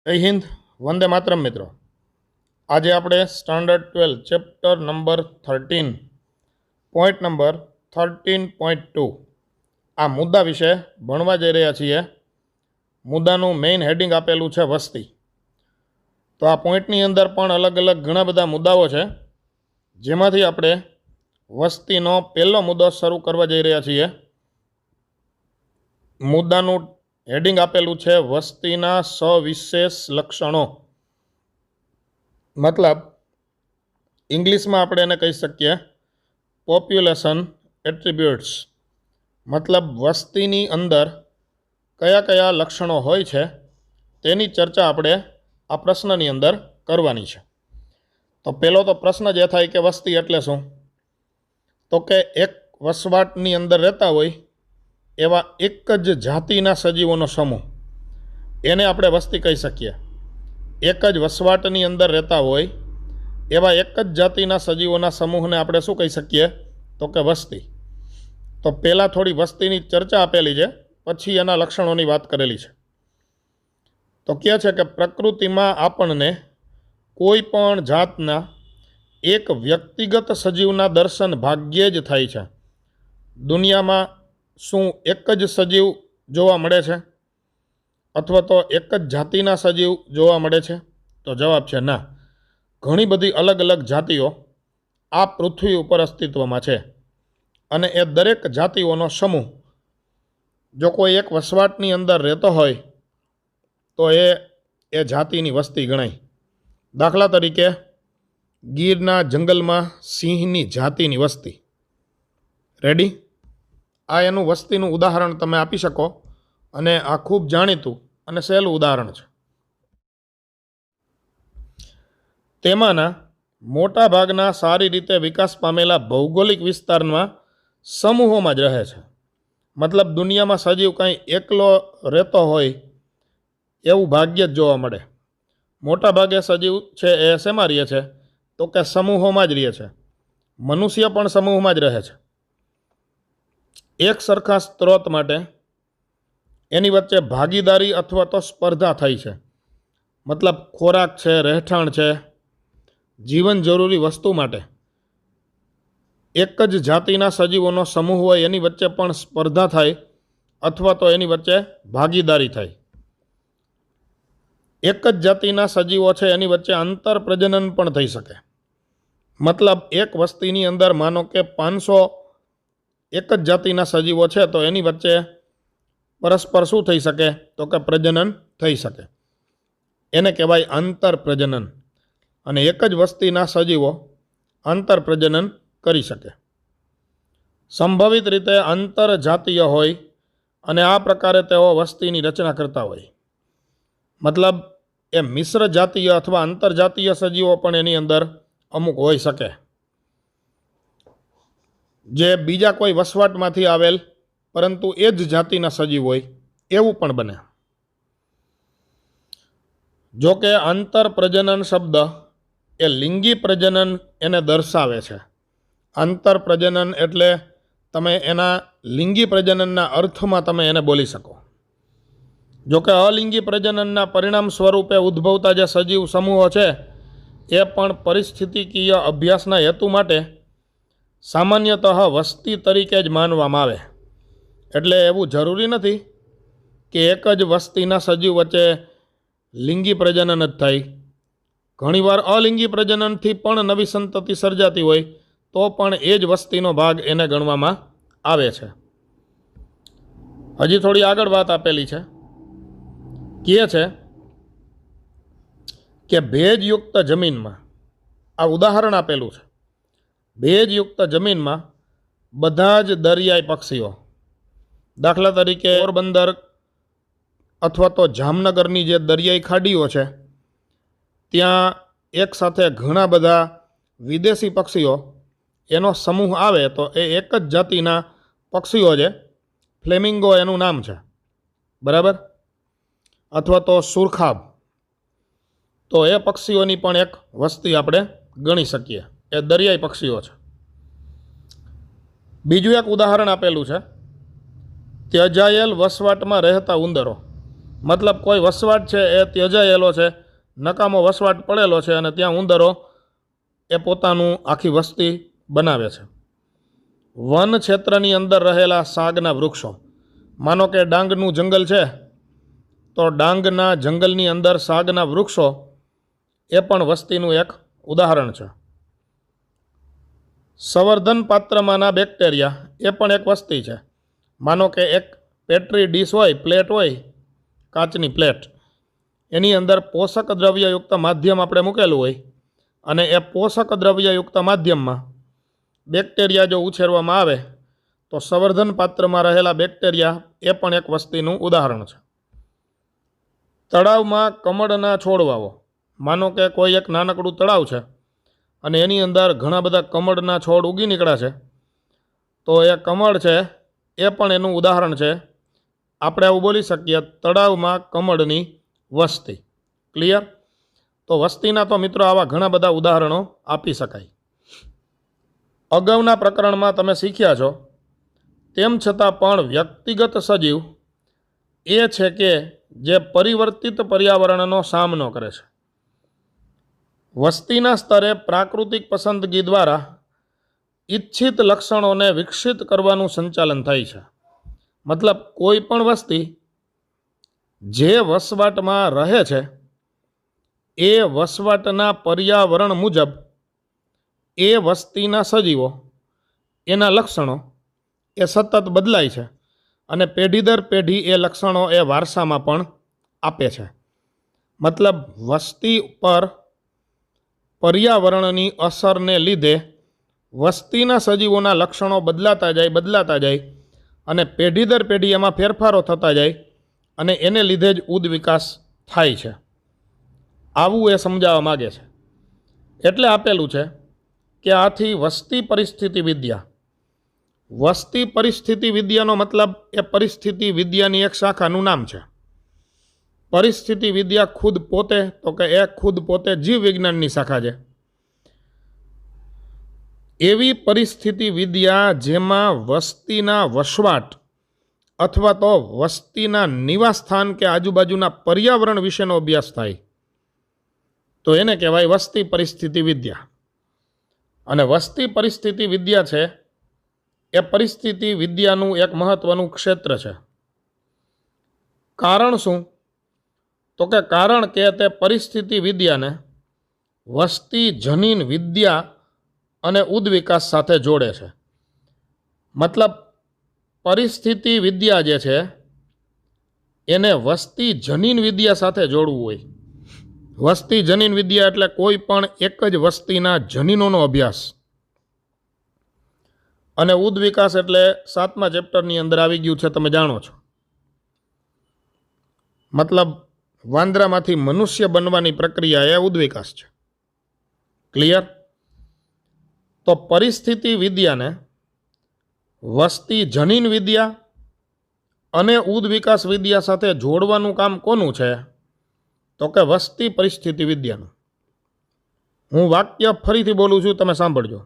જય હિન્દ, વંદે માતરમ મિત્રો. આજે આપણે standard 12 chapter number 13 point number 13.2 આ મુદ્દા વિશે ભણવા જઈ રહ્યા છીએ. મુદ્દાનું મેઇન હેડિંગ આપેલું છે વસ્તી. તો આ પોઈન્ટની અંદર પણ અલગ અલગ ઘણા બધા મુદ્દાઓ છે, જેમાંથી આપણે વસ્તીનો પહેલો મુદ્દો શરૂ કરવા જઈ રહ્યા છીએ. મુદ્દાનું હેડિંગ આપેલું છે વસ્તીના સવિશેષ લક્ષણો. મતલબ ઇંગ્લિશમાં આપણે એને કહી શકીએ પોપ્યુલેશન એટ્રીબ્યુટ્સ. મતલબ વસ્તીની અંદર કયા કયા લક્ષણો હોય છે તેની ચર્ચા આપણે આ પ્રશ્નની અંદર કરવાની છે. તો પહેલો તો પ્રશ્ન જ એ થાય કે વસ્તી એટલે શું? તો કે એક વસવાટની અંદર રહેતા હોય એવા એક જ જાતિના સજીવોનો સમૂહ, એને આપણે વસ્તી કહી શકીએ. એક જ વસવાટની અંદર રહેતા હોય એવા એક જ જાતિના સજીવોના સમૂહને આપણે શું કહી શકીએ? તો કે વસ્તી. તો પહેલાં થોડી વસ્તીની ચર્ચા આપેલી છે, પછી એના લક્ષણોની વાત કરેલી છે. તો કહે છે કે પ્રકૃતિમાં આપણને કોઈ પણ જાતના એક વ્યક્તિગત સજીવના દર્શન ભાગ્યે જ થાય છે. દુનિયામાં શું એક જ સજીવ જોવા મળે છે અથવા તો એક જ જાતિના સજીવ જોવા મળે છે? તો જવાબ છે ના. ઘણી બધી અલગ અલગ જાતિઓ આ પૃથ્વી ઉપર અસ્તિત્વમાં છે, અને એ દરેક જાતિઓનો સમૂહ જો કોઈ એક વસવાટની અંદર રહેતો હોય તો એ જાતિની વસ્તી ગણાય. દાખલા તરીકે ગીરના જંગલમાં સિંહની જાતિની વસ્તી. રેડી? આ એનું વસ્તીનું ઉદાહરણ તમે આપી શકો, અને આ ખૂબ જાણીતું અને સહેલું ઉદાહરણ છે. તેમાંના મોટા ભાગના સારી રીતે વિકાસ પામેલા ભૌગોલિક વિસ્તારમાં સમૂહોમાં જ રહે છે. મતલબ દુનિયામાં સજીવ કંઈ એકલો રહેતો હોય એવું ભાગ્ય જ જોવા મળે. મોટા ભાગે સજીવ છે એ શેમાં રહે છે? તો કે સમૂહોમાં જ રહે છે. મનુષ્ય પણ સમૂહમાં જ રહે છે. એક સરખા સ્ત્રોત માટે એની વચ્ચે ભાગીદારી અથવા તો સ્પર્ધા થઈ છે. મતલબ ખોરાક છે, રહેઠાણ છે, જીવન જરૂરી વસ્તુ માટે એક જ જાતિના સજીવોનો સમૂહ હોય એની વચ્ચે પણ સ્પર્ધા થાય અથવા તો એની વચ્ચે ભાગીદારી થાય. એક જ જાતિના સજીવો છે એની વચ્ચે આંતર પ્રજનન પણ થઈ શકે. મતલબ એક વસ્તીની અંદર માનો કે 500 એક જ જાતિના સજીવો છે, તો એની વચ્ચે પરસ્પર શું થઈ શકે? તો કે પ્રજનન થઈ શકે. એને કહેવાય આંતર પ્રજનન. અને એક જ વસ્તીના સજીવો આંતર પ્રજનન કરી શકે. સંભવિત રીતે આંતરજાતીય હોય અને આ પ્રકારે તેઓ વસ્તીની રચના કરતા હોય. મતલબ એ મિશ્ર જાતીય અથવા આંતરજાતીય સજીવો પણ એની અંદર અમુક હોઈ શકે, જે બીજા કોઈ વસવાટમાંથી આવેલ પરંતુ એ જ જાતિના સજીવ હોય એવું પણ બને. જો કે આંતર પ્રજનન શબ્દ એ લિંગી પ્રજનન એને દર્શાવે છે. આંતર પ્રજનન એટલે તમે એના લિંગી પ્રજનનના અર્થમાં તમે એને બોલી શકો. જો કે અલિંગી પ્રજનનના પરિણામ સ્વરૂપે ઉદ્ભવતા જે સજીવ સમૂહો છે એ પણ પરિસ્થિતિકીય અભ્યાસના હેતુ માટે સામાન્યતઃ વસ્તી તરીકે જ માનવામાં આવે. એટલે એવું જરૂરી નથી કે એક જ વસ્તીના સજીવ વચ્ચે લિંગી પ્રજનન જ થાય. ઘણીવાર અલિંગી પ્રજનનથી પણ નવી સંતતિ સર્જાતી હોય તો પણ એ જ વસ્તીનો ભાગ એને ગણવામાં આવે છે. હજી થોડી આગળ વાત આપેલી છે. કહે છે કે ભેજયુક્ત જમીનમાં, આ ઉદાહરણ આપેલું છે, ભેજયુક્ત જમીનમાં બધા જ દરિયાઈ પક્ષીઓ, દાખલા તરીકે પોરબંદર અથવા તો જામનગરની જે દરિયાઈ ખાડીઓ છે ત્યાં એક સાથે ઘણા બધા વિદેશી પક્ષીઓ એનો સમૂહ આવે તો એ એક જ જાતિના પક્ષીઓ છે. ફ્લેમિંગો એનું નામ છે, બરાબર? અથવા તો સુરખાબ. તો એ પક્ષીઓની પણ એક વસ્તી આપણે ગણી શકીએ. એ દરિયાઈ પક્ષીઓ છે. બીજું એક ઉદાહરણ આપેલું છે, ત્યજાયેલ વસવાટમાં રહેતા ઉંદરો. મતલબ કોઈ વસવાટ છે એ ત્યજાયેલો છે, નકામો વસવાટ પડેલો છે અને ત્યાં ઉંદરો એ પોતાનું આખી વસ્તી બનાવે છે. વન ક્ષેત્રની અંદર રહેલા સાગના વૃક્ષો, માનો કે ડાંગનું જંગલ છે તો ડાંગના જંગલની અંદર સાગના વૃક્ષો એ પણ વસ્તીનું એક ઉદાહરણ છે. સંવર્ધન પાત્રમાંના બેક્ટેરિયા એ પણ એક વસ્તી છે. માનો કે એક પેટ્રી ડીશ હોય, પ્લેટ હોય, કાચની પ્લેટ, એની અંદર પોષક દ્રવ્યયુક્ત માધ્યમ આપણે મૂકેલું હોય અને એ પોષક દ્રવ્યયુક્ત માધ્યમમાં બેક્ટેરિયા જો ઉછેરવામાં આવે તો સંવર્ધન પાત્રમાં રહેલા બેક્ટેરિયા એ પણ એક વસ્તીનું ઉદાહરણ છે. તળાવમાં કમળના છોડ વાવો. માનો કે કોઈ એક નાનકડું તળાવ છે અને એની અંદર ઘણા બધા કમળના છોડ ઉગી નીકળ્યા છે, તો એ કમળ છે એ પણ એનું ઉદાહરણ છે. આપણે આવું બોલી શકીએ, તળાવમાં કમળની વસ્તી. ક્લિયર? તો વસ્તીના તો મિત્રો આવા ઘણા બધા ઉદાહરણો આપી શકાય. અગાઉના પ્રકરણમાં તમે શીખ્યા છો તેમ છતાં પણ વ્યક્તિગત સજીવ એ છે કે જે પરિવર્તિત પર્યાવરણનો સામનો કરે છે. વસ્તીના સ્તરે પ્રાકૃતિક પસંદગી દ્વારા ઈચ્છિત લક્ષણોને વિકસિત કરવાનું સંચાલન થાય છે. મતલબ કોઈ પણ વસ્તી જે વસવાટમાં રહે છે એ વસવાટના પર્યાવરણ મુજબ એ વસ્તીના સજીવો, એના લક્ષણો એ સતત બદલાય છે અને પેઢી દર પેઢી એ લક્ષણો એ વારસામાં પણ આપે છે. મતલબ વસ્તી પર પર્યાવરણની અસરને લીધે વસ્તીના સજીવોના લક્ષણો બદલાતા જાય અને પેઢી દર પેઢી એમાં ફેરફારો થતા જાય અને એને લીધે જ ઉદ્વિકાસ થાય છે. આવું એ સમજાવવા માગે છે. એટલે આપેલું છે કે આથી વસ્તી પરિસ્થિતિ વિદ્યા. વસ્તી પરિસ્થિતિ વિદ્યાનો મતલબ એ પરિસ્થિતિ વિદ્યાની એક શાખાનું નામ છે. પરિસ્થિતિ વિદ્યા ખુદ પોતે, તો કે એ ખુદ પોતે જીવ વિજ્ઞાનની શાખા છે. એવી પરિસ્થિતિ વિદ્યા જેમાં વસ્તીના વસવાટ અથવા તો વસ્તીના નિવાસસ્થાન કે આજુબાજુના પર્યાવરણ વિશેનો અભ્યાસ થાય તો એને કહેવાય વસ્તી પરિસ્થિતિ વિદ્યા. અને વસ્તી પરિસ્થિતિ વિદ્યા છે એ પરિસ્થિતિ વિદ્યાનું એક મહત્વનું ક્ષેત્ર છે. કારણ શું? તો કે કારણ કે તે પરિસ્થિતિ વિદ્યાને વસ્તી જનીન વિદ્યા અને ઉદ્વિકાસ સાથે જોડે છે. મતલબ પરિસ્થિતિ વિદ્યા જે છે એને વસ્તી જનીન વિદ્યા સાથે જોડવું હોય. વસ્તી જનીન વિદ્યા એટલે કોઈ પણ એક જ વસ્તીના જનીનોનો અભ્યાસ. અને ઉદ્વિકાસ એટલે 7મા ચેપ્ટરની અંદર આવી ગયું છે, તમે જાણો છો. મતલબ વાંદરામાંથી મનુષ્ય બનવાની પ્રક્રિયા એ ઉદ્વિકાસ છે. ક્લિયર? તો પરિસ્થિતિ વિદ્યાને વસ્તી જનીન વિદ્યા અને ઉદ્વિકાસ વિદ્યા સાથે જોડવાનું કામ કોનું છે? તો કે વસ્તી પરિસ્થિતિ વિદ્યાનું. હું વાક્ય ફરીથી બોલું છું, તમે સાંભળજો.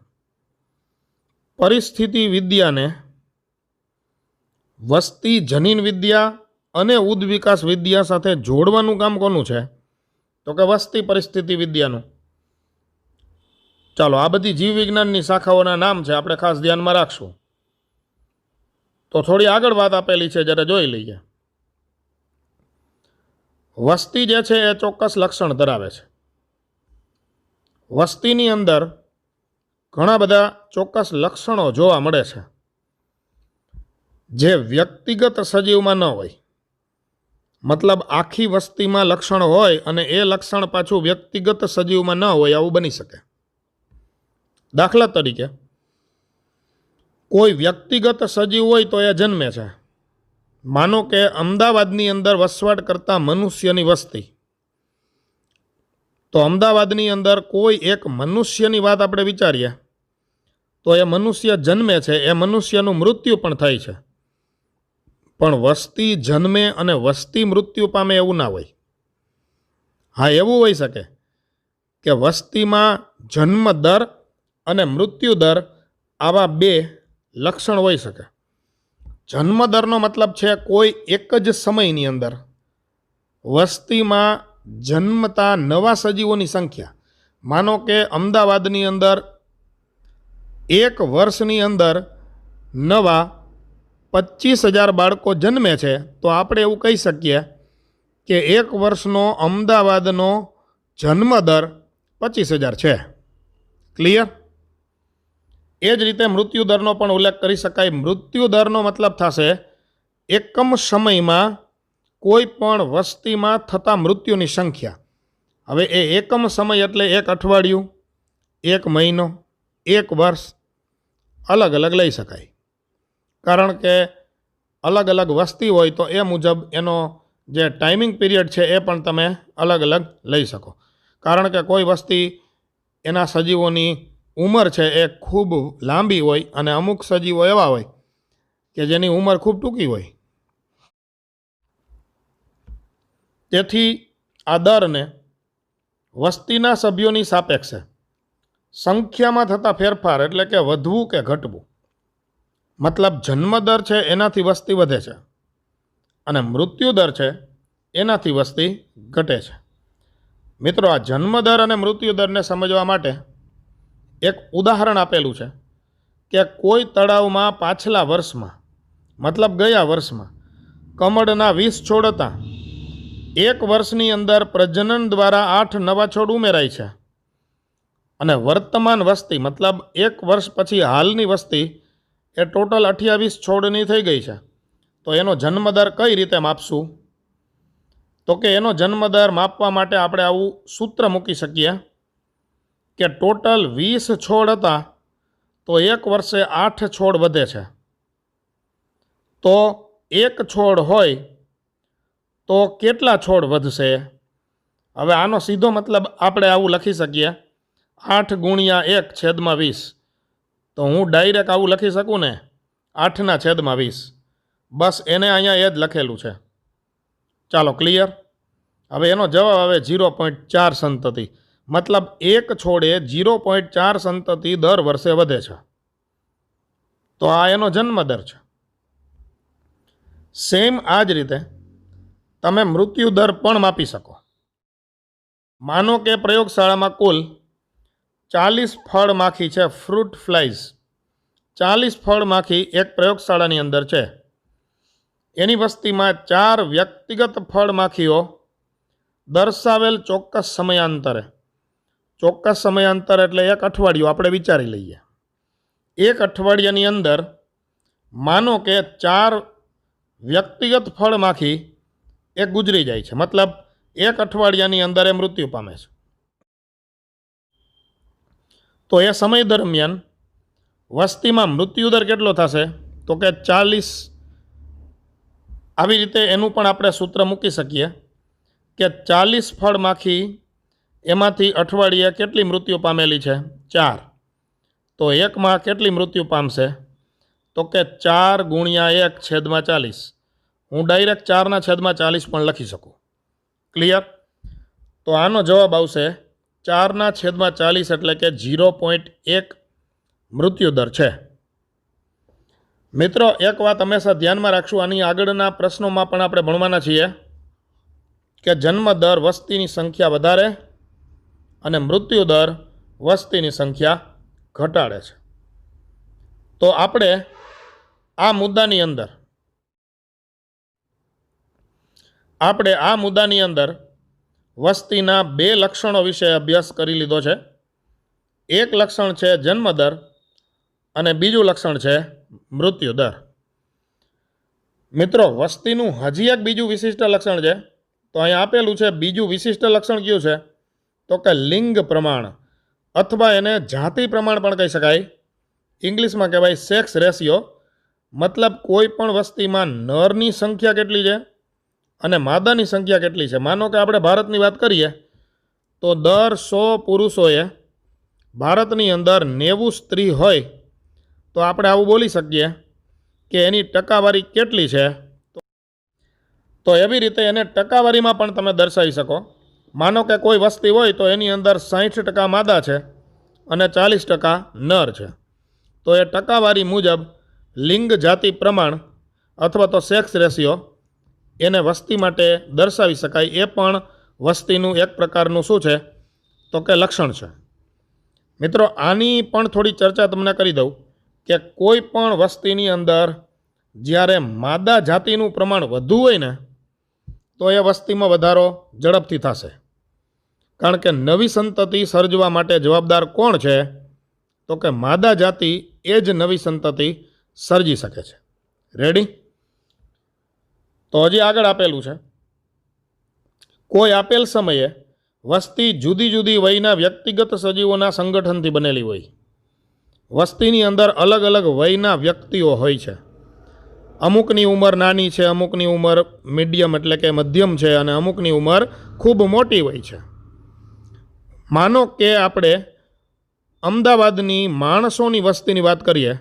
પરિસ્થિતિ વિદ્યાને વસ્તી જનીન વિદ્યા અને ઉદ્વિકાસ વિદ્યા સાથે જોડવાનું કામ કોનું છે? તો કે વસ્તી પરિસ્થિતિ વિદ્યાનું. ચાલો, આ બધી જીવ વિજ્ઞાનની શાખાઓના નામ છે, આપણે ખાસ ધ્યાનમાં રાખશું. તો થોડી આગળ વાત આપેલી છે, જ્યારે જોઈ લઈએ. વસ્તી જે છે એ ચોક્કસ લક્ષણ ધરાવે છે. વસ્તીની અંદર ઘણા બધા ચોક્કસ લક્ષણો જોવા મળે છે જે વ્યક્તિગત સજીવમાં ન હોય. મતલબ આખી વસ્તીમાં લક્ષણ હોય અને એ લક્ષણ પાછું વ્યક્તિગત સજીવમાં ન હોય, આવું બની શકે. દાખલા તરીકે કોઈ વ્યક્તિગત સજીવ હોય તો એ જન્મે છે. માનો કે અમદાવાદની અંદર વસવાટ કરતા મનુષ્યની વસ્તી. તો અમદાવાદની અંદર કોઈ એક મનુષ્યની વાત આપણે વિચારીએ તો એ મનુષ્ય જન્મે છે, એ મનુષ્યનું મૃત્યુ પણ થાય છે. પણ વસ્તી જન્મે અને વસ્તી મૃત્યુ પામે એવું ના હોય. હા, એવું હોઈ શકે કે વસ્તીમાં જન્મ દર અને મૃત્યુ દર આવા બે લક્ષણ હોઈ શકે. જન્મ દરનો મતલબ છે કોઈ એક જ સમયની અંદર વસ્તીમાં જન્મતા નવા સજીવોની સંખ્યા. માનો કે અમદાવાદની અંદર એક વર્ષની અંદર નવા 25,000 બાળકો જન્મે છે, તો આપણે એવું કહી શકીએ કે એક વર્ષનો અમદાવાદનો જન્મદર 25,000 છે. ક્લિયર? એ જ રીતે મૃત્યુદરનો પણ ઉલ્લેખ કરી શકાય. મૃત્યુદરનો મતલબ થશે એકમ સમયમાં કોઈ પણ વસ્તીમાં થતા મૃત્યુની સંખ્યા. હવે એ એકમ સમય એટલે એક અઠવાડિયું, એક મહિનો, એક વર્ષ, અલગ અલગ લઈ શકાય. કારણ કે અલગ અલગ વસ્તી હોય તો એ મુજબ એનો જે ટાઈમિંગ પીરિયડ છે એ પણ તમે અલગ અલગ લઈ શકો. કારણ કે કોઈ વસ્તી એના સજીવોની ઉંમર છે એ ખૂબ લાંબી હોય અને અમુક સજીવો એવા હોય કે જેની ઉંમર ખૂબ ટૂંકી હોય. તેથી આ દરને વસ્તીના સભ્યોની સાપેક્ષે સંખ્યામાં થતા ફેરફાર એટલે કે વધવું કે ઘટવું, મતલબ જન્મદર છે એનાથી વસ્તી વધે છે અને મૃત્યુદર છે એનાથી વસ્તી ઘટે છે. મિત્રો, આ જન્મદર અને મૃત્યુદરને સમજવા માટે એક ઉદાહરણ આપેલું છે કે કોઈ તળાવમાં પાછલા વર્ષમાં, મતલબ ગયા વર્ષમાં કમળના 20 છોડ હતા. એક વર્ષની અંદર પ્રજનન દ્વારા 8 નવા છોડ ઉમેરાય છે અને વર્તમાન વસ્તી, મતલબ એક વર્ષ પછી હાલની વસ્તી એ ટોટલ 28 છોડની થઈ ગઈ છે. તો એનો જન્મદર કઈ રીતે માપશું? તો કે એનો જન્મદર માપવા માટે આપણે આવું સૂત્ર મૂકી શકીએ કે ટોટલ 20 છોડ હતા તો એક વર્ષે 8 છોડ વધે છે. તો એક છોડ હોય તો કેટલા છોડ વધશે? હવે આનો સીધો મતલબ આપણે આવું લખી શકીએ 8 ગુણ્યા 1/20. તો હું ડાયરેક્ટ આવું લખી શકું ને 8/20. બસ એને અહીંયા એ જ લખેલું છે. ચાલો, ક્લિયર? હવે એનો જવાબ આવે 0.4 સંતતિ. મતલબ એક છોડે 0.4 સંતતિ દર વર્ષે વધે છે. તો આ એનો જન્મદર છે. સેમ આ જ રીતે તમે મૃત્યુ દર પણ માપી શકો. માનો કે પ્રયોગશાળામાં કુલ 40 ફળ માખી છે, ફ્રૂટ ફ્લાઇઝ. 40 ફળ માખી એક પ્રયોગશાળાની અંદર છે. એની વસ્તીમાં 4 વ્યક્તિગત ફળ માખીઓ દર્શાવેલ ચોક્કસ સમયાંતરે, ચોક્કસ સમયાંતર એટલે એક અઠવાડિયું આપણે વિચારી લઈએ. એક અઠવાડિયાની અંદર માનો કે 4 વ્યક્તિગત ફળ માખી એ ગુજરી જાય છે. મતલબ એક અઠવાડિયાની અંદર એ મૃત્યુ પામે છે. તો એ સમય દરમિયાન વસ્તીમાં મૃત્યુદર કેટલો થશે? તો કે 40. આવી રીતે એનું પણ આપણે સૂત્ર મૂકી શકીએ કે 40 ફળ માખી એમાંથી અઠવાડિયે કેટલી મૃત્યુ પામેલી છે? 4. તો એકમાં કેટલી મૃત્યુ પામશે? તો કે 4 ગુણ્યા 1/40. હું ડાયરેક્ટ 4/40 પણ લખી શકું. ક્લિયર? તો આનો જવાબ આવશે 4/40 એટલે કે 0.1 મૃત્યુદર છે. મિત્રો, એક વાત હંમેશા ધ્યાનમાં રાખશું, આની આગળના પ્રશ્નોમાં પણ આપણે ભણવાના છીએ કે જન્મદર વસ્તીની સંખ્યા વધારે અને મૃત્યુદર વસ્તીની સંખ્યા ઘટાડે છે. તો આપણે આ મુદ્દાની અંદર વસ્તીના 2 લક્ષણો વિશે અભ્યાસ કરી લીધો છે. એક લક્ષણ છે જન્મદર અને બીજું લક્ષણ છે મૃત્યુદર. મિત્રો, વસ્તીનું હજી એક બીજું વિશિષ્ટ લક્ષણ છે. તો અહીં આપેલું છે બીજું વિશિષ્ટ લક્ષણ કયું છે? તો કે લિંગ પ્રમાણ અથવા એને જાતિ પ્રમાણ પણ કહી શકાય. ઇંગ્લિશમાં કહેવાય સેક્સ રેશિયો. મતલબ કોઈ પણ વસ્તીમાં નરની સંખ્યા કેટલી છે અને માદાની સંખ્યા કેટલી છે. માનો કે આપણે ભારતની વાત કરીએ તો દર 100 પુરુષોએ ભારતની અંદર 90 સ્ત્રી હોય તો આપણે આવું બોલી શકીએ કે એની ટકાવારી કેટલી છે. તો એવી રીતે એને ટકાવારીમાં પણ તમે દર્શાવી શકો. માનો કે કોઈ વસ્તી હોય તો એની અંદર 60% માદા છે અને 40% નર છે. તો એ ટકાવારી મુજબ લિંગ જાતિ પ્રમાણ અથવા તો સેક્સ રેશિયો એને વસ્તી માટે દર્શાવી શકાય, એ પણ વસ્તીનું એક પ્રકારનું શું છે તો કે લક્ષણ છે. મિત્રો આની પણ થોડી ચર્ચા તમને કરી દઉં કે કોઈ પણ વસ્તીની અંદર જ્યારે માદા જાતિનું પ્રમાણ વધુ હોય ને તો એ વસ્તીમાં વધારો ઝડપથી થશે. કારણ કે નવી સંતતિ સર્જવા માટે જવાબદાર કોણ છે તો કે માદા જાતિ એ જ નવી સંતતિ સર્જી શકે છે. રેડી? તો હજી આગળ આપેલું છે, કોઈ આપેલ સમયે વસ્તી જુદી જુદી વયના વ્યક્તિગત સજીવોના સંગઠનથી બનેલી હોય. વસ્તીની અંદર અલગ અલગ વયના વ્યક્તિઓ હોય છે. અમુકની ઉંમર નાની છે, અમુકની ઉંમર મીડિયમ એટલે કે મધ્યમ છે, અને અમુકની ઉંમર ખૂબ મોટી હોય છે. માનો કે આપણે અમદાવાદની માણસોની વસ્તીની વાત કરીએ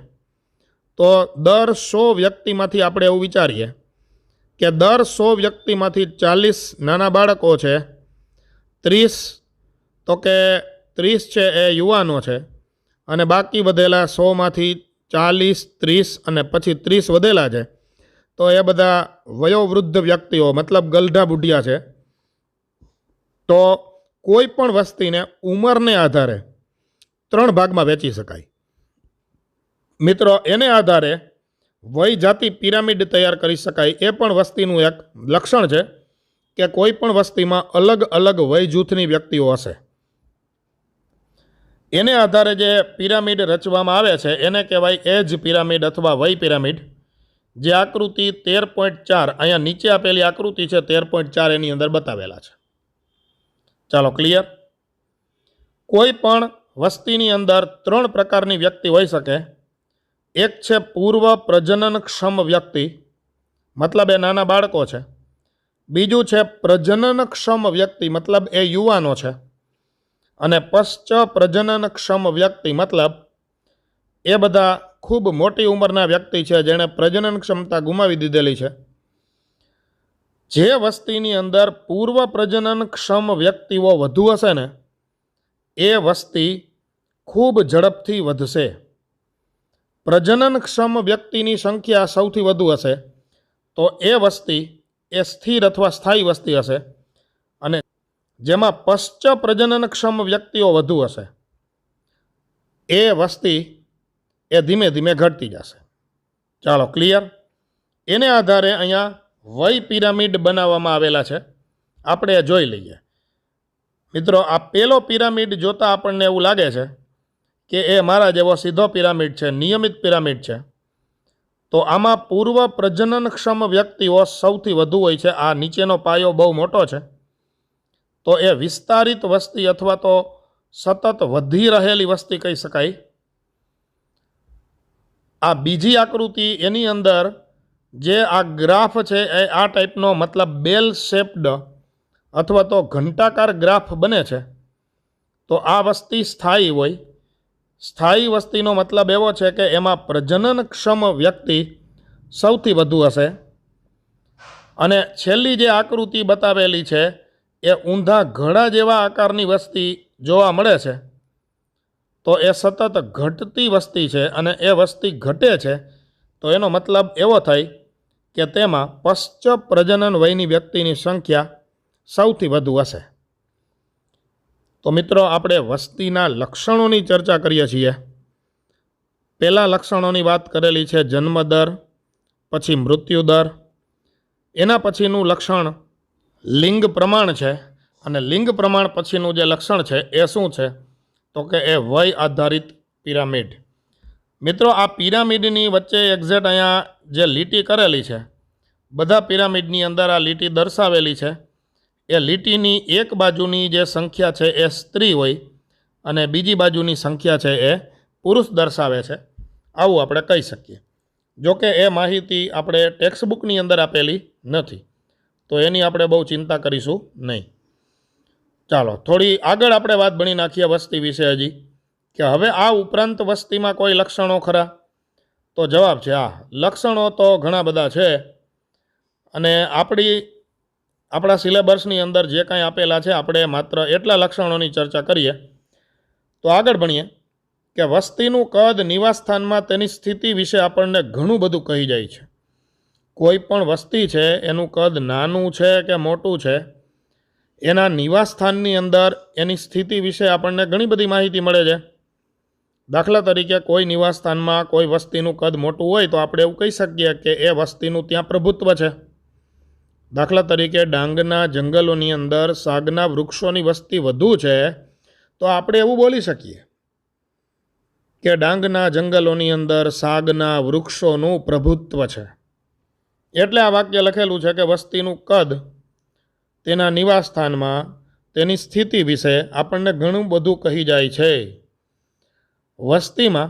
તો દર 100 વ્યક્તિમાંથી આપણે એવું વિચારીએ કે દર 100 વ્યક્તિમાંથી 40 નાના બાળકો છે, 30 તો કે 30 છે એ યુવાનો છે, અને બાકી વધેલા 100માંથી 40, 30 અને પછી 30 વધેલા છે તો એ બધા વયોવૃદ્ધ વ્યક્તિઓ મતલબ ગલઢા બુઢિયા છે. તો કોઈ પણ વસ્તીને ઉંમરને આધારે 3 ભાગમાં વહેંચી શકાય. મિત્રો એને આધારે વય જાતિ પિરામિડ તૈયાર કરી શકાય. એ પણ વસ્તીનું એક લક્ષણ છે કે કોઈ પણ વસ્તીમાં અલગ અલગ વય જૂથની વ્યક્તિઓ હશે. એને આધારે જે પિરામિડ રચવામાં આવે છે એને કહેવાય એજ પિરામિડ અથવા વય પિરામિડ. જે આકૃતિ 13.4 અહીંયા નીચે આપેલી આકૃતિ છે 13.4 એની અંદર બતાવેલા છે. ચાલો ક્લિયર? કોઈ પણ વસ્તીની અંદર 3 પ્રકારની વ્યક્તિ હોઈ શકે. એક છે પૂર્વ પ્રજનનક્ષમ વ્યક્તિ, મતલબ એ નાના બાળકો છે. બીજું છે પ્રજનનક્ષમ વ્યક્તિ, મતલબ એ યુવાનો છે. અને પશ્ચ પ્રજનનક્ષમ વ્યક્તિ, મતલબ એ બધા ખૂબ મોટી ઉંમરના વ્યક્તિ છે જેણે પ્રજનન ક્ષમતા ગુમાવી દીધેલી છે. જે વસ્તીની અંદર પૂર્વ પ્રજનનક્ષમ વ્યક્તિઓ વધુ હશે ને એ વસ્તી ખૂબ ઝડપથી વધશે. પ્રજનનક્ષમ વ્યક્તિની સંખ્યા સૌથી વધુ હશે તો એ વસ્તી એ સ્થિર અથવા સ્થાયી વસ્તી હશે, અને જેમાં પશ્ચ પ્રજનનક્ષમ વ્યક્તિઓ વધુ હશે એ વસ્તી એ ધીમે ધીમે ઘટતી જશે. ચાલો ક્લિયર? એને આધારે અહીંયા વય પિરામિડ બનાવવામાં આવેલા છે. આપણે જોઈ લઈએ. મિત્રો આ પહેલો પિરામિડ જોતાં આપણને એવું લાગે છે કે એ મારા જેવો સીધો પિરામિડ છે, નિયમિત પિરામિડ છે. તો આમાં પૂર્વ પ્રજનનક્ષમ વ્યક્તિઓ સૌથી વધુ હોય છે. આ નીચેનો પાયો બહુ મોટો છે. તો એ વિસ્તારિત વસ્તી અથવા તો સતત વધી રહેલી વસ્તી કહી શકાય. આ બીજી આકૃતિ એની અંદર જે આ ગ્રાફ છે એ આ ટાઈપનો મતલબ બેલ શેપ્ડ અથવા તો ઘંટાકાર ગ્રાફ બને છે. તો આ વસ્તી સ્થાયી હોય. સ્થાયી વસ્તીનો મતલબ એવો છે કે એમાં પ્રજનનક્ષમ વ્યક્તિ સૌથી વધુ હશે. અને છેલ્લી જે આકૃતિ બતાવેલી છે એ ઊંધા ઘડા જેવા આકારની વસ્તી જોવા મળે છે. તો એ સતત ઘટતી વસ્તી છે અને એ વસ્તી ઘટે છે. તો એનો મતલબ એવો થાય કે તેમાં પશ્ચ પ્રજનન વયની વ્યક્તિની સંખ્યા સૌથી વધુ હશે. તો મિત્રો આપણે વસ્તીના લક્ષણોની ચર્ચા કરીએ છીએ. પહેલાં લક્ષણોની વાત કરેલી છે જન્મદર, પછી મૃત્યુદર. એના પછીનું લક્ષણ લિંગ પ્રમાણ છે, અને લિંગ પ્રમાણ પછીનું જે લક્ષણ છે એ શું છે તો કે એ વય આધારિત પિરામિડ. મિત્રો આ પિરામિડની વચ્ચે એક્ઝેક્ટ અહીંયા જે લીટી કરેલી છે, બધા પિરામિડની અંદર આ લીટી દર્શાવેલી છે. એ લીટીની એક બાજુની જે સંખ્યા છે એ સ્ત્રી હોય અને બીજી બાજુની સંખ્યા છે એ પુરુષ દર્શાવે છે, આવું આપણે કહી શકીએ. જોકે એ માહિતી આપણે ટેક્સ્ટબુકની અંદર આપેલી નથી, તો એની આપણે બહુ ચિંતા કરીશું નહીં. ચાલો થોડી આગળ આપણે વાત ભણી નાખીએ વસ્તી વિશે હજી, કે હવે આ ઉપરાંત વસ્તીમાં કોઈ લક્ષણો ખરા? તો જવાબ છે હા, લક્ષણો તો ઘણા બધા છે. અને આપણા સિલેબસની અંદર જે કાંઈ આપેલા છે આપણે માત્ર એટલા લક્ષણોની ચર્ચા કરીએ. તો આગળ ભણીએ કે વસ્તીનું કદ નિવાસસ્થાનમાં તેની સ્થિતિ વિશે આપણને ઘણું બધું કહી જાય છે. કોઈ પણ વસ્તી છે એનું કદ નાનું છે કે મોટું છે, એના નિવાસસ્થાનની અંદર એની સ્થિતિ વિશે આપણને ઘણી બધી માહિતી મળે છે. દાખલા તરીકે કોઈ નિવાસસ્થાનમાં કોઈ વસ્તીનું કદ મોટું હોય તો આપણે એવું કહી શકીએ કે એ વસ્તીનું ત્યાં પ્રભુત્વ છે. દાખલા તરીકે ડાંગના જંગલોની અંદર સાગના વૃક્ષોની વસ્તી વધુ છે તો આપણે એવું બોલી શકીએ કે ડાંગના જંગલોની અંદર સાગના વૃક્ષોનું પ્રભુત્વ છે. એટલે આ વાક્ય લખેલું છે કે વસ્તીનું કદ તેના નિવાસસ્થાનમાં તેની સ્થિતિ વિશે આપણને ઘણું બધું કહી જાય છે. વસ્તીમાં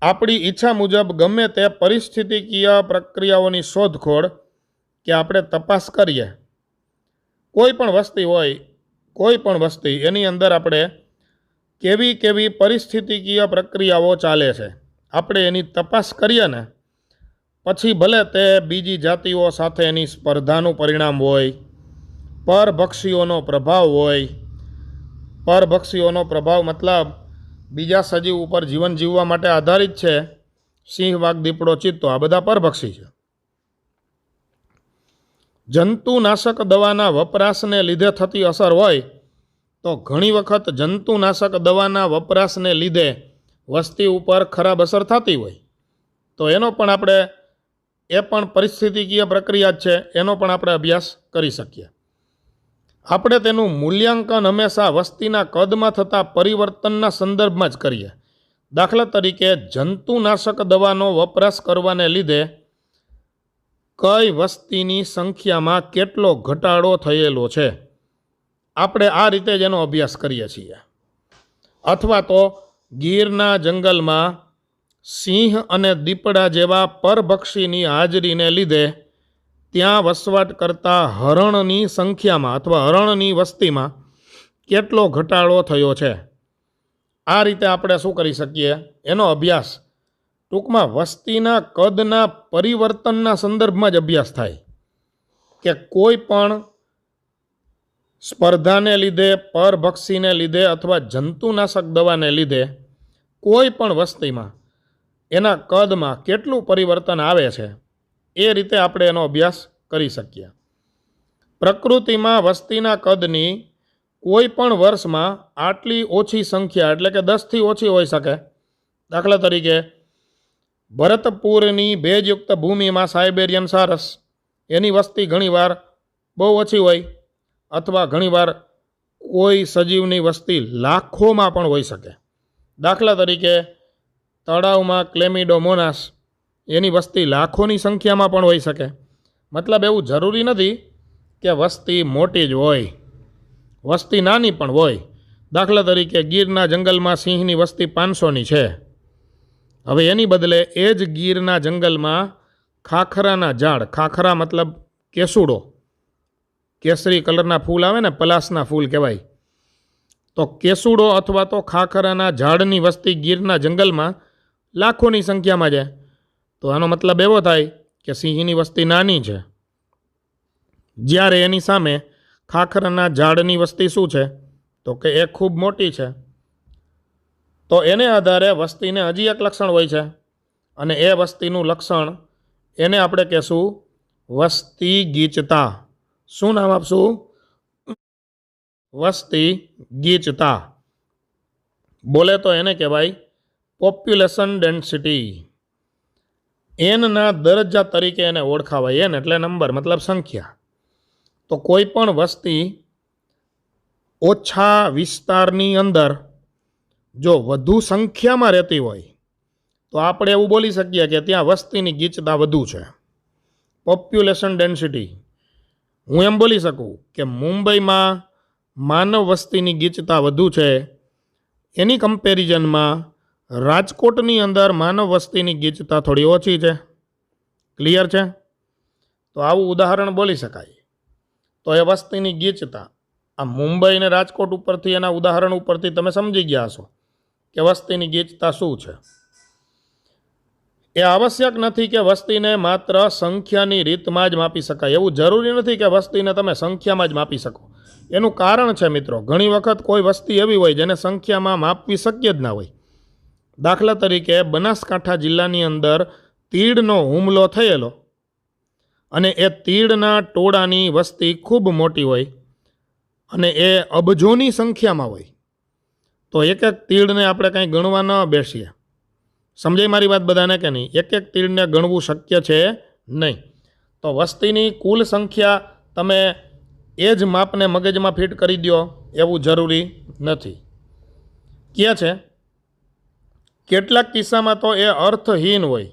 આપણી ઈચ્છા મુજબ ગમે તે પરિસ્થિતિકીય પ્રક્રિયાઓની શોધખોળ કે આપણે તપાસ કરીએ. કોઈ પણ વસ્તી હોય, કોઈ પણ વસ્તી, એની અંદર આપણે કેવી કેવી પરિસ્થિતિકીય પ્રક્રિયાઓ ચાલે છે આપણે એની તપાસ કરીએ ને, પછી ભલે તે બીજી જાતિઓ સાથે એની સ્પર્ધાનું પરિણામ હોય, પરભક્ષીઓનો પ્રભાવ હોય. પરભક્ષીઓનો પ્રભાવ મતલબ બીજા સજીવ ઉપર જીવન જીવવા માટે આધારિત છે. સિંહ, વાઘ, દીપડો, ચિત્તો આ બધા પરભક્ષી છે. જંતુનાશક દવાના વપરાશને લીધે થતી અસર હોય તો ઘણી વખત જંતુનાશક દવાના વપરાશને લીધે વસ્તી ઉપર ખરાબ અસર થતી હોય તો એનો પણ આપણે એ પણ પરિસ્થિતિકીય પ્રક્રિયા જ છે, એનો પણ આપણે અભ્યાસ કરી શકીએ. આપણે તેનું મૂલ્યાંકન હંમેશા વસ્તીના કદમાં થતા પરિવર્તનના સંદર્ભમાં જ કરીએ. દાખલા તરીકે જંતુનાશક દવાનો વપરાશ કરવાને લીધે કઈ વસ્તીની સંખ્યામાં કેટલો ઘટાડો થયેલો છે, આપણે આ રીતે જ એનો અભ્યાસ કરીએ છીએ. અથવા તો ગીરના જંગલમાં સિંહ અને દીપડા જેવા પરભક્ષીની હાજરીને લીધે ત્યાં વસવાટ કરતા હરણની સંખ્યામાં અથવા હરણની વસ્તીમાં કેટલો ઘટાડો થયો છે. આ રીતે આપણે શું કરી શકીએ, એનો અભ્યાસ ટૂંકમાં વસ્તીના કદના પરિવર્તનના સંદર્ભમાં જ અભ્યાસ થાય કે કોઈ પણ સ્પર્ધાને લીધે, પરભક્ષીને લીધે અથવા જંતુનાશક દવાને લીધે કોઈ પણ વસ્તીમાં એના કદમાં કેટલું પરિવર્તન આવે છે, એ રીતે આપણે એનો અભ્યાસ કરી શકીએ. પ્રકૃતિમાં વસ્તીના કદની કોઈ પણ વર્ષમાં આટલી ઓછી સંખ્યા એટલે કે 10થી ઓછી હોઈ શકે. દાખલા તરીકે ભરતપુરની ભેજયુક્ત ભૂમિમાં સાઇબેરિયન સારસ, એની વસ્તી ઘણીવાર બહુ ઓછી હોય અથવા ઘણીવાર કોઈ સજીવની વસ્તી લાખોમાં પણ હોઈ શકે. દાખલા તરીકે તળાવમાં ક્લેમિડોમોનાસ, એની વસ્તી લાખોની સંખ્યામાં પણ હોઈ શકે. મતલબ એવું જરૂરી નથી કે વસ્તી મોટી જ હોય, વસ્તી નાની પણ હોય. દાખલા તરીકે ગીરના જંગલમાં સિંહની વસ્તી 500ની છે. હવે એની બદલે એ જ ગીરના જંગલમાં ખાખરાના ઝાડ, ખાખરા મતલબ કેસુડો, કેસરી કલરના ફૂલ આવે ને, પલાસના ફૂલ કહેવાય, તો કેસુડો અથવા તો ખાખરાના ઝાડની વસ્તી ગીરના જંગલમાં લાખોની સંખ્યામાં છે. તો આનો મતલબ એવો થાય કે સિંહની વસ્તી નાની છે, જ્યારે એની સામે ખાખરાના ઝાડની વસ્તી શું છે તો કે એ ખૂબ મોટી છે. તો એને આધારે વસ્તીને હજી એક લક્ષણ હોય છે અને એ વસ્તીનું લક્ષણ એને આપણે કહેશું વસ્તી ગીચતા. શું નામ આપશું? વસ્તી ગીચતા. બોલે તો એને કહેવાય પોપ્યુલેશન ડેન્સિટી. એનના દરજ્જા તરીકે એને ઓળખાવાય. એન એટલે નંબર, મતલબ સંખ્યા. તો કોઈ પણ વસ્તી ઓછા વિસ્તારની અંદર જો વધુ સંખ્યામાં રહેતી હોય તો આપણે એવું બોલી શકીએ કે ત્યાં વસ્તીની ગીચતા વધુ છે, પોપ્યુલેશન ડેન્સિટી. હું એમ બોલી શકું કે મુંબઈમાં માનવ વસ્તીની ગીચતા વધુ છે, એની કમ્પેરિઝનમાં રાજકોટની અંદર માનવ વસ્તીની ગીચતા થોડી ઓછી છે. ક્લિયર છે? તો આવું ઉદાહરણ બોલી શકાય. તો એ વસ્તીની ગીચતા આ મુંબઈ અને રાજકોટ ઉપરથી, એના ઉદાહરણ ઉપરથી તમે સમજી ગયા હશો કે વસ્તીની ગીચતા શું છે. એ આવશ્યક નથી કે વસ્તીને માત્ર સંખ્યાની રીતમાં જ માપી શકાય. એવું જરૂરી નથી કે વસ્તીને તમે સંખ્યામાં જ માપી શકો. એનું કારણ છે મિત્રો, ઘણી વખત કોઈ વસ્તી એવી હોય જેને સંખ્યામાં માપવી શક્ય જ ના હોય. દાખલા તરીકે બનાસકાંઠા જિલ્લાની અંદર તીડનો હુમલો થયેલો અને એ તીડના ટોળાની વસ્તી ખૂબ મોટી હોય અને એ અબજોની સંખ્યામાં હોય, તો એક એક તીડને આપણે કંઈ ગણવા ન બેસીએ. સમજાય મારી વાત બધાને કે નહીં? એક એક તીડને ગણવું શક્ય છે નહીં. તો વસ્તીની કુલ સંખ્યા તમે એ જ માપને મગજમાં ફિટ કરી દો એવું જરૂરી નથી. કે છે કેટલાક કિસ્સામાં તો એ અર્થહીન હોય,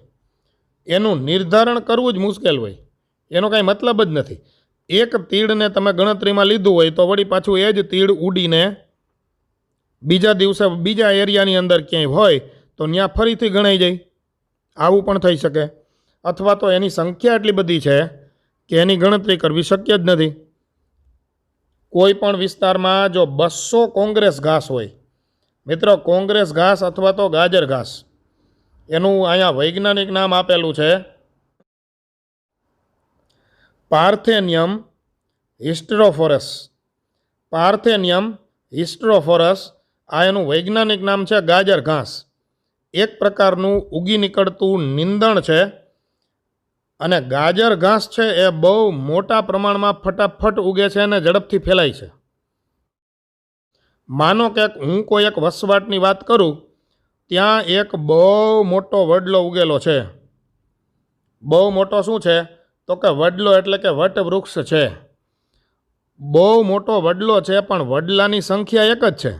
એનું નિર્ધારણ કરવું જ મુશ્કેલ હોય, એનો કાંઈ મતલબ જ નથી. એક તીડને તમે ગણતરીમાં લીધું હોય તો વળી પાછું એ જ તીડ ઉડીને બીજા દિવસે બીજા એરિયાની અંદર ક્યાંય હોય તો ત્યાં ફરીથી ગણાઈ જાય, આવું પણ થઈ શકે. અથવા તો એની સંખ્યા એટલી બધી છે કે એની ગણતરી કરવી શક્ય જ નથી. કોઈ પણ વિસ્તારમાં જો 200 કોંગ્રેસ ઘાસ હોય, મિત્રો કોંગ્રેસ ઘાસ અથવા તો ગાજર ઘાસ, એનું અહીંયા વૈજ્ઞાનિક નામ આપેલું છે પાર્થેનિયમ હિસ્ટેરોફોરસ. પાર્થેનિયમ હિસ્ટેરોફોરસ, આ એનું વૈજ્ઞાનિક નામ છે ગાજર ઘાસ. એક પ્રકારનું ઉગી નીકળતું નીંદણ છે અને ગાજર ઘાસ છે એ બહુ મોટા પ્રમાણમાં ફટાફટ ઉગે છે અને ઝડપથી ફેલાય છે. માનો કે હું કોઈ એક વસવાટની વાત કરું, ત્યાં એક બહુ મોટો વડલો ઉગેલો છે. બહુ મોટો શું છે? તો કે વડલો એટલે કે વટવૃક્ષ છે. બહુ મોટો વડલો છે, પણ વડલાની સંખ્યા એક જ છે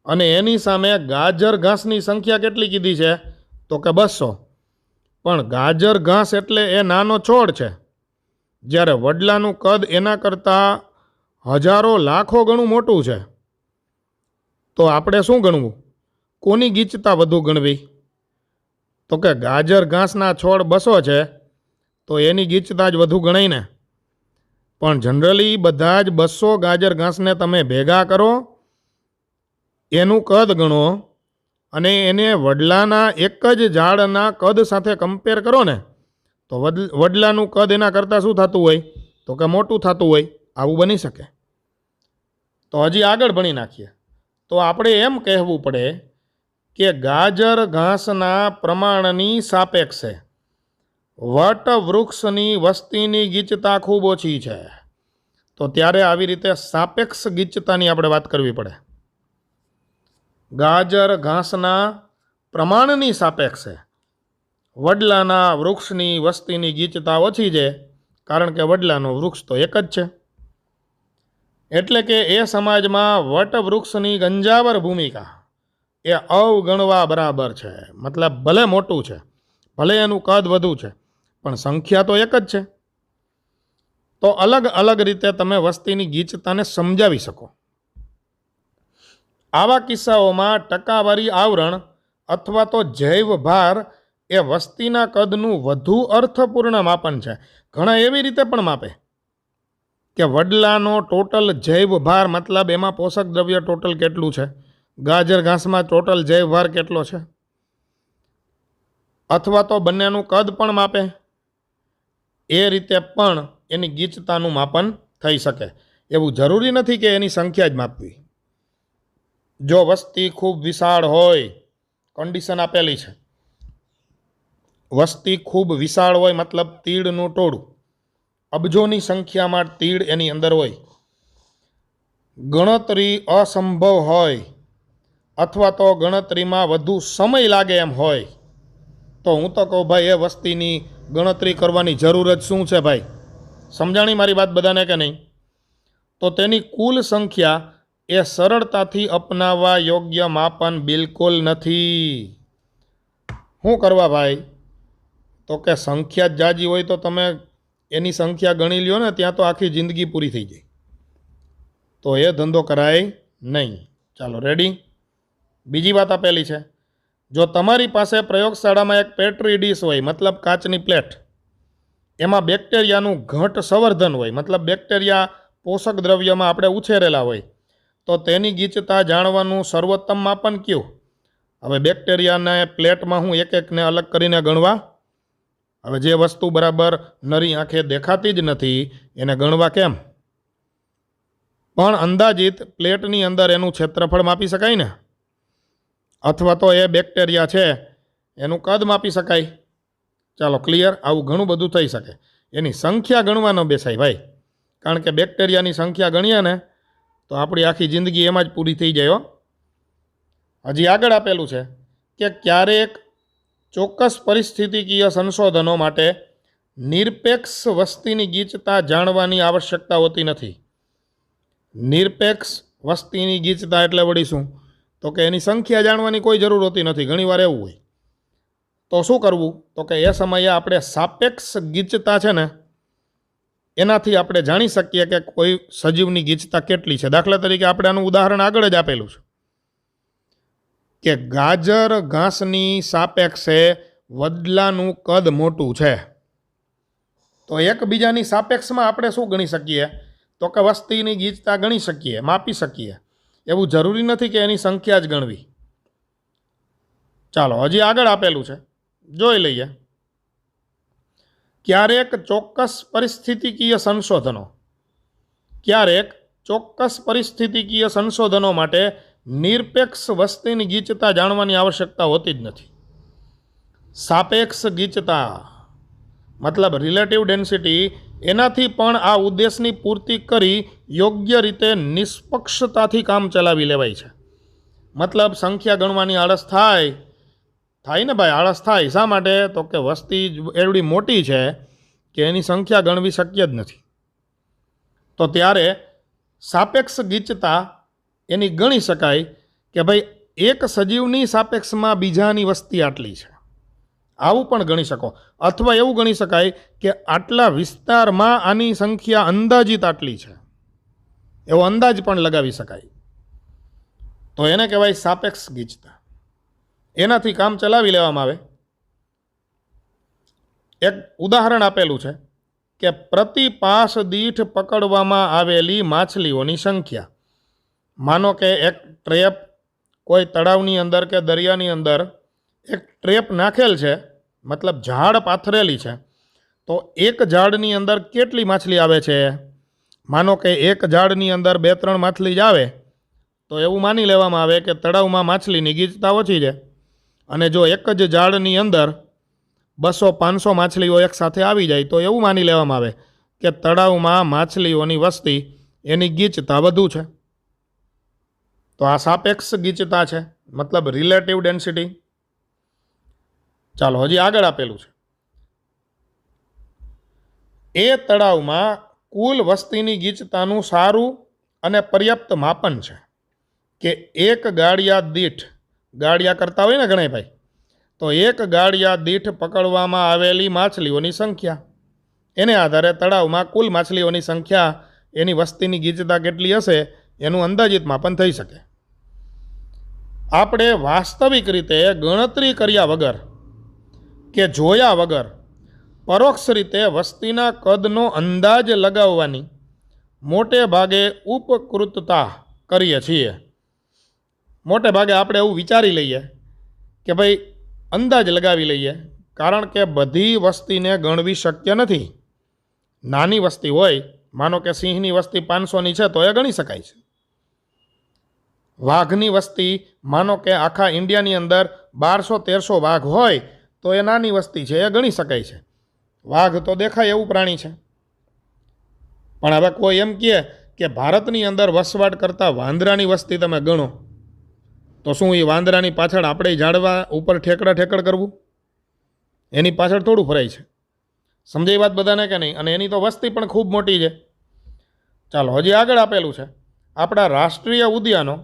અને એની સામે ગાજર ઘાસની સંખ્યા કેટલી કીધી છે? તો કે 200. પણ ગાજર ઘાસ એટલે એ નાનો છોડ છે, જ્યારે વડલાનું કદ એના કરતાં હજારો લાખો ગણું મોટું છે. તો આપણે શું ગણવું? કોની ગીચતા વધુ ગણવી? તો કે ગાજર ઘાસના છોડ 200 છે તો એની ગીચતા જ વધુ ગણાય ને. પણ જનરલી બધા જ 200 ગાજર ઘાસને તમે ભેગા કરો, એનું કદ ગણો અને એને વડલાના એક જ ઝાડના કદ સાથે કમ્પેર કરો ને, તો વડલાનું કદ એના કરતાં શું થતું હોય? તો કે મોટું થતું હોય. આવું બની શકે? તો હજી આગળ ભણી નાખીએ. તો આપણે એમ કહેવું પડે કે ગાજર ઘાસના પ્રમાણની સાપેક્ષે વટવૃક્ષની વસ્તીની ગીચતા ખૂબ ઓછી છે. તો ત્યારે આવી રીતે સાપેક્ષ ગીચતાની આપણે વાત કરવી પડે. ગાજર ઘાસના પ્રમાણની સાપેક્ષે વડલાના વૃક્ષની વસ્તીની ગીચતા ઓછી છે, કારણ કે વડલાનો વૃક્ષ તો એક જ છે. એટલે કે એ સમાજમાં વટવૃક્ષની ગંજાવર ભૂમિકા એ અવગણવા બરાબર છે. મતલબ ભલે મોટું છે, ભલે એનું કદ વધુ છે, પણ સંખ્યા તો એક જ છે. તો અલગ અલગ રીતે તમે વસ્તીની ગીચતાને સમજાવી શકો. આવા કિસ્સાઓમાં ટકાવારી આવરણ અથવા તો જૈવ ભાર એ વસ્તીના કદનું વધુ અર્થપૂર્ણ માપન છે. ઘણા એવી રીતે પણ માપે કે વડલાનો ટોટલ જૈવ ભાર, મતલબ એમાં પોષક દ્રવ્ય ટોટલ કેટલું છે, ગાજર ઘાસમાં ટોટલ જૈવ ભાર કેટલો છે, અથવા તો બંનેનું કદ પણ માપે. એ રીતે પણ એની ગીચતાનું માપન થઈ શકે. એવું જરૂરી નથી કે એની સંખ્યા જ માપવી. જો વસ્તી ખૂબ વિશાળ હોય, કન્ડિશન આપેલી છે, વસ્તી ખૂબ વિશાળ હોય મતલબ તીડનું ટોળું, અબજોની સંખ્યામાં તીડ એની અંદર હોય, ગણતરી અસંભવ હોય અથવા તો ગણતરીમાં વધુ સમય લાગે એમ હોય, તો હું તો કહું ભાઈ એ વસ્તીની ગણતરી કરવાની જરૂર જ શું છે ભાઈ? સમજાણી મારી વાત બધાને કે નહીં? તો તેની કુલ સંખ્યા એ સરળતાથી અપનાવવા યોગ્ય માપન બિલકુલ નથી. શું કરવા ભાઈ? તો કે સંખ્યા જ જાજી હોય તો તમે એની સંખ્યા ગણી લ્યો ને, ત્યાં તો આખી જિંદગી પૂરી થઈ જાય. તો એ ધંધો કરાય નહીં. ચાલો રેડી? બીજી વાત આપેલી છે, જો તમારી પાસે પ્રયોગશાળામાં એક પેટ્રી ડીશ હોય, મતલબ કાચની પ્લેટ, એમાં બેક્ટેરિયાનું ઘટ સંવર્ધન હોય, મતલબ બેક્ટેરિયા પોષક દ્રવ્યમાં આપણે ઉછેરેલા હોય, તો તેની ગીચતા જાણવાનું સર્વોત્તમ માપન કયું? હવે બેક્ટેરિયાને પ્લેટમાં હું એક એકને અલગ કરીને ગણવા? હવે જે વસ્તુ બરાબર નરી આંખે દેખાતી જ નથી એને ગણવા કેમ? પણ અંદાજિત પ્લેટની અંદર એનું ક્ષેત્રફળ માપી શકાય ને, અથવા તો એ બેક્ટેરિયા છે એનું કદ માપી શકાય. ચાલો ક્લિયર? આવું ઘણું બધું થઈ શકે. એની સંખ્યા ગણવા ન બેસાય ભાઈ, કારણ કે બેક્ટેરિયાની સંખ્યા ગણીએ ને તો આપણી આખી જિંદગી એમાં જ પૂરી થઈ જાય. હજી આગળ આપેલું છે કે ક્યારેક ચોક્કસ પરિસ્થિતિકીય સંશોધનો માટે નિરપેક્ષ વસ્તીની ગીચતા જાણવાની આવશ્યકતા હોતી નથી. નિરપેક્ષ વસ્તીની ગીચતા એટલે વળી શું? તો કે એની સંખ્યા જાણવાની કોઈ જરૂર હોતી નથી. ઘણીવાર એવું હોય. તો શું કરવું? તો કે એ સમયે આપણે સાપેક્ષ ગીચતા છે ને એનાથી આપણે જાણી શકીએ કે કોઈ સજીવની ગીચતા કેટલી છે. દાખલા તરીકે આપણે આનું ઉદાહરણ આગળ જ આપેલું છે કે ગાજર ઘાસની સાપેક્ષે વડલાનું કદ મોટું છે. તો એકબીજાની સાપેક્ષમાં આપણે શું ગણી શકીએ? તો કે વસ્તીની ગીચતા ગણી શકીએ, માપી શકીએ. એવું જરૂરી નથી કે એની સંખ્યા જ ગણવી. ચાલો હજી આગળ આપેલું છે, જોઈ લઈએ. ક્યારેક ચોક્કસ પરિસ્થિતિકીય સંશોધનો માટે નિરપેક્ષ વસ્તીની ગીચતા જાણવાની આવશ્યકતા હોતી જ નથી. સાપેક્ષ ગીચતા મતલબ રિલેટિવ ડેન્સિટી એનાથી પણ આ ઉદ્દેશની પૂર્તિ કરી યોગ્ય રીતે નિષ્પક્ષતાથી કામ ચલાવી લેવાય છે. મતલબ સંખ્યા ગણવાની આળસ થાય ને ભાઈ, આળસ થાય. શા માટે? તો કે વસ્તી એવડી મોટી છે કે એની સંખ્યા ગણવી શક્ય જ નથી. તો ત્યારે સાપેક્ષ ગીચતા એની ગણી શકાય કે ભાઈ એક સજીવની સાપેક્ષમાં બીજાની વસ્તી આટલી છે, આવું પણ ગણી શકો. અથવા એવું ગણી શકાય કે આટલા વિસ્તારમાં આની સંખ્યા અંદાજિત આટલી છે, એવો અંદાજ પણ લગાવી શકાય. તો એને કહેવાય સાપેક્ષ ગીચતા. એનાથી કામ ચલાવી લેવામાં આવે. એક ઉદાહરણ આપેલું છે કે પ્રતિ પાસ દીઠ પકડવામાં આવેલી માછલીઓની સંખ્યા. માનો કે એક ટ્રેપ કોઈ તળાવની અંદર કે દરિયાની અંદર એક ટ્રેપ નાખેલ છે, મતલબ ઝાડ પાથરેલી છે. તો એક ઝાડની અંદર કેટલી માછલી આવે છે? માનો કે એક ઝાડની અંદર 2-3 માછલી જ આવે તો એવું માની લેવામાં આવે કે તળાવમાં માછલીની ગીચતા ઓછી છે. અને જો એક જ ઝાડની અંદર 200-500 માછલીઓ એકસાથે આવી જાય તો એવું માની લેવામાં આવે કે તળાવમાં માછલીઓની વસ્તી એની ગીચતા વધુ છે. તો આ સાપેક્ષ ગીચતા છે, મતલબ રિલેટિવ ડેન્સિટી. ચાલો હજી આગળ આપેલું છે. એ તળાવમાં કુલ વસ્તીની ગીચતાનું સારું અને પર્યાપ્ત માપન છે કે એક ગાડિયા દીઠ, ગાડિયા કરતા હોય ને ગણાય ભાઈ, તો એક ગાડિયા દીઠ પકડવામાં આવેલી માછલીઓની સંખ્યા, એને આધારે તળાવમાં કુલ માછલીઓની સંખ્યા એની વસ્તીની ગીચતા કેટલી હશે એનું અંદાજિત માપન થઈ શકે. આપણે વાસ્તવિક રીતે ગણતરી કર્યા વગર કે જોયા વગર પરોક્ષ રીતે વસ્તીના કદનો અંદાજ લગાવવાની મોટે ભાગે ઉપકૃતતા કરીએ છીએ. મોટે ભાગે આપણે એવું વિચારી લઈએ કે ભાઈ અંદાજ લગાવી લઈએ, કારણ કે બધી વસ્તીને ગણવી શક્ય નથી. નાની વસ્તી હોય, માનો કે સિંહની વસ્તી 500ની છે તો એ ગણી શકાય છે. વાઘની વસ્તી માનો કે આખા ઇન્ડિયાની અંદર 1200-1300 વાઘ હોય તો એ નાની વસ્તી છે, એ ગણી શકાય છે. વાઘ તો દેખાય એવું પ્રાણી છે. પણ હવે કોઈ એમ કહે કે ભારતની અંદર વસવાટ કરતા વાંદરાની વસ્તી તમે ગણો, તો શું એ વાંદરાની પાછળ આપણે ઝાડવા ઉપર ઠેકડ કરવું? એની પાછળ થોડું ફરાય છે. સમજાય વાત બધાને કે નહીં? અને એની તો વસ્તી પણ ખૂબ મોટી છે. ચાલો હજી આગળ આપેલું છે. આપણા રાષ્ટ્રીય ઉદ્યાનો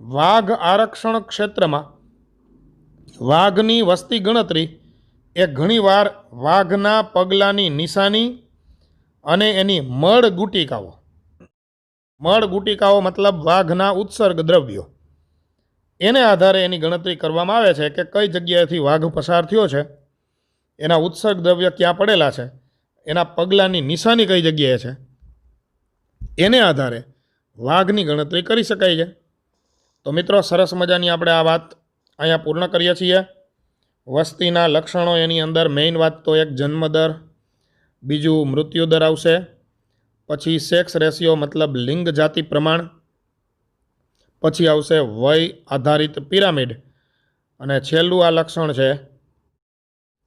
વાઘ આરક્ષણ ક્ષેત્રમાં વાઘની વસ્તી ગણતરી એ ઘણીવાર વાઘના પગલાંની નિશાની અને એની મળગુટિકાઓ મતલબ વાઘના ઉત્સર્ગ દ્રવ્યો, એને આધારે એની ગણતરી કરવામાં આવે છે કે કઈ જગ્યાએથી વાઘ પસાર થયો છે, એના ઉત્સર્ગ દ્રવ્ય ક્યાં પડેલા છે, એના પગલાંની નિશાની કઈ જગ્યાએ છે, એને આધારે વાઘની ગણતરી કરી શકાય છે. તો મિત્રો સરસ મજાની આપણે આ વાત અહીંયા પૂર્ણ કરીએ છીએ. વસ્તીના લક્ષણો એની અંદર મેઇન વાત તો એક જન્મદર, બીજું મૃત્યુદર આવશે, પછી સેક્સ રેશિયો મતલબ લિંગ જાતિ પ્રમાણ, પછી આવશે વય આધારિત પિરામિડ, અને છેલ્લું આ લક્ષણ છે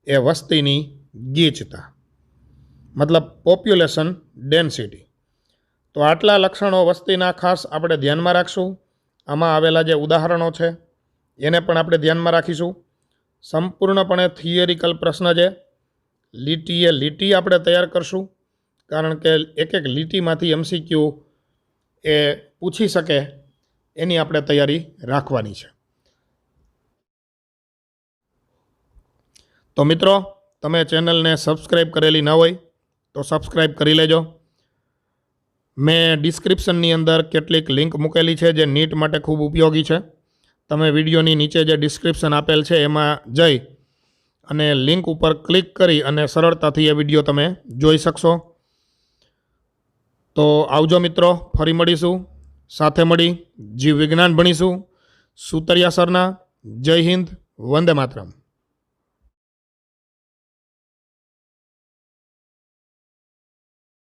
એ વસ્તીની ગીચતા. મતલબ પોપ્યુલેશન ડેન્સિટી. તો આટલા લક્ષણો વસ્તીના ખાસ આપણે ધ્યાનમાં રાખશું. આમાં આવેલા જે ઉદાહરણો છે એને પણ આપણે ધ્યાનમાં રાખીશું. સંપૂર્ણપણે થિયરિકલ પ્રશ્ન છે. લીટીએ લીટી આપણે તૈયાર કરશું, કારણ કે એક એક લીટીમાંથી MCQ એ પૂછી શકે એની આપણે તૈયારી રાખવાની છે. તો મિત્રો, તમે ચેનલને સબસ્ક્રાઈબ કરેલી ન હોય તો સબસ્ક્રાઈબ કરી લેજો. મેં ડિસ્ક્રિપ્શનની અંદર કેટલીક લિંક મૂકેલી છે જે નીટ માટે ખૂબ ઉપયોગી છે. તમે વિડીયોની નીચે જે ડિસ્ક્રિપ્શન આપેલ છે એમાં જઈ અને લિંક ઉપર ક્લિક કરી અને સરળતાથી એ વિડીયો તમે જોઈ શકશો. તો આવજો મિત્રો, ફરી મળીશું. સાથે મળી જીવ વિજ્ઞાન ભણીશું. સુતરિયા સરના. જય હિન્દ, વંદે માતરમ.